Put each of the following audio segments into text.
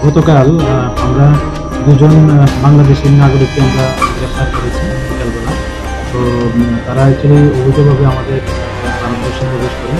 গতকাল আমরা দুজন বাংলাদেশি নাগরিককে আমরা গ্রেফতার করেছি বিকালবেলা। তো তারা অ্যাকচুয়ালি অবৈধভাবে আমাদের ভারতবর্ষে প্রবেশ করে।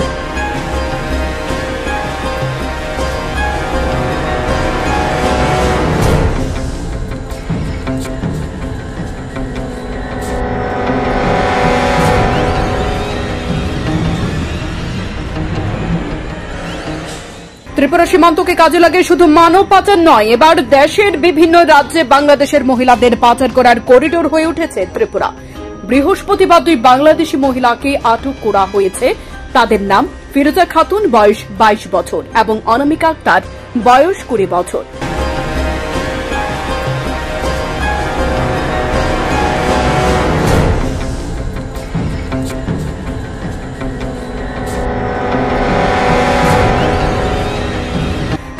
ত্রিপুরা সীমান্তকে কাজে লাগে শুধু মানব পাচার নয়, এবার দেশের বিভিন্ন রাজ্যে বাংলাদেশের মহিলাদের পাচার করার করিডোর হয়ে উঠেছে ত্রিপুরা। বৃহস্পতিবার 2 বাংলাদেশি মহিলাকে আটক করা হয়েছে। তাদের নাম ফিরোজা খাতুন, বয়স 22 বছর, এবং অনামিকা আক্তার, বয়স 20 বছর।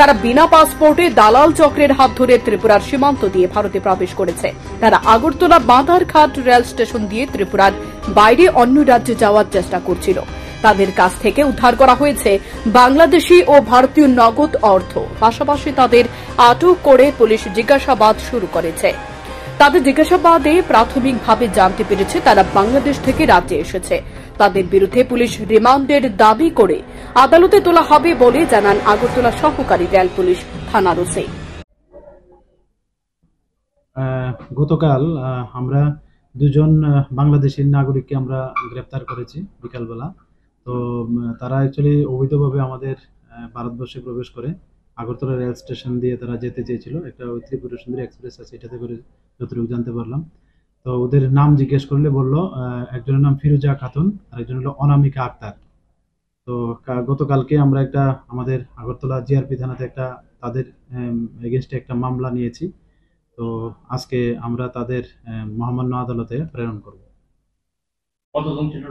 তারা বিনা পাসপোর্টে দালাল চক্রের হাত ধরে ত্রিপুরার সীমান্ত দিয়ে ভারতে প্রবেশ করেছে। তারা আগরতলা বাঁধারঘাট রেল স্টেশন দিয়ে ত্রিপুরার বাইরে অন্য রাজ্যে যাওয়ার চেষ্টা করছিল। তাদের কাছ থেকে উদ্ধার করা হয়েছে বাংলাদেশি ও ভারতীয় নগদ অর্থ। পাশাপাশি তাদের আটক করে পুলিশ জিজ্ঞাসাবাদ শুরু করেছে। তাদের জিজ্ঞাসাবাদে প্রাথমিকভাবে জানতে পেরেছে তারা বাংলাদেশ থেকে রাজ্যে এসেছে। তাদের বিরুদ্ধে পুলিশ রিমান্ডের দাবি করে আদালতে তোলা হবে বলে জানান আগরতলা সহকারী রেল পুলিশ থানার ওসি। গতকাল আমরা দুজন বাংলাদেশি নাগরিককে আমরা গ্রেফতার করেছি বিকালবেলা। তো তারা অ্যাকচুয়ালি অবৈধভাবে আমাদের ভারতবর্ষে প্রবেশ করে আগরতলা রেল স্টেশন দিয়ে তারা যেতে চেয়েছিল। একটা ত্রিপুরা সুন্দরী এক্সপ্রেস আছে, এটাতে করে যতটুকু জানতে পারলাম। তো ওদের নাম জিজ্ঞেস করলে বললো একজনের নাম ফিরোজা খাতুন আর একজন হলো অনামিকা আক্তার। তো গতকালকে আমরা একটা আমাদের আগরতলা জিআরপি থানাতে একটা তাদের এগেনস্টে একটা মামলা নিয়েছি। তো আজকে আমরা তাদের মহামান্য আদালতে প্রেরণ করব। কতজন ছিল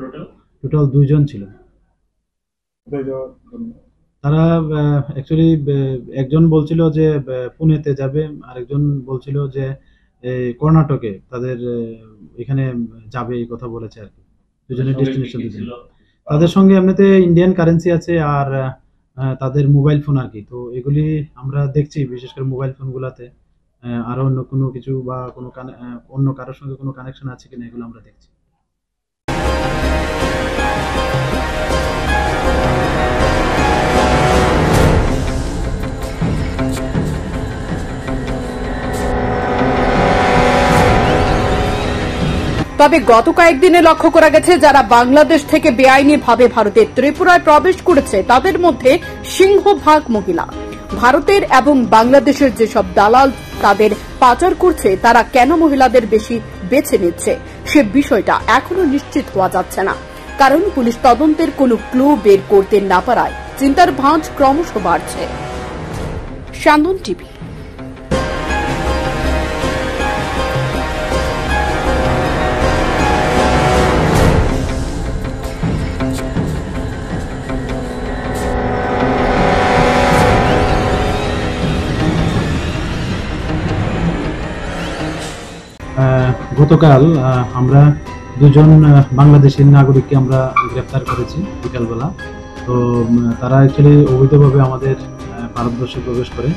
টোটাল 2 জন ছিল। তারা অ্যাকচুয়ালি একজন বলছিল যে পুনেতে যাবে, আরেকজন বলছিল যে কর্ণাটকে তাদের এখানে যাবে, এই কথা বলেছে আর কি। দুজনের ডেস্টিনেশন ছিল। তাদের সঙ্গে এমনিতে ইন্ডিয়ান কারেন্সি আছে আর তাদের মোবাইল ফোন আর কি। তো এগুলি আমরা দেখছি, বিশেষ করে মোবাইল ফোনগুলোতে আরো অন্য কোনো কিছু বা কোনো অন্য কারোর সঙ্গে কোনো কানেকশন আছে কিনা এগুলো আমরা দেখছি। তবে গত কয়েকদিনে লক্ষ্য করা গেছে যারা বাংলাদেশ থেকে বেআইনিভাবে ভারতের ত্রিপুরায় প্রবেশ করেছে তাদের মধ্যে সিংহভাগ মহিলা। ভারতের এবং বাংলাদেশের যেসব দালাল তাদের পাচার করছে তারা কেন মহিলাদের বেশি বেছে নিচ্ছে সে বিষয়টা এখনো নিশ্চিত হওয়া যাচ্ছে না, কারণ পুলিশ তদন্তের কোনো ক্লু বের করতে না পারায় চিন্তার ভাঁজ ক্রমশ বাড়ছে। সান্দন টিভি। গতকাল আমরা দুজন বাংলাদেশি নাগরিককে আমরা গ্রেফতার করেছি বিকালবেলা। তো তারা অ্যাকচুয়ালি অবৈধভাবে আমাদের ভারতবর্ষে প্রবেশ করে।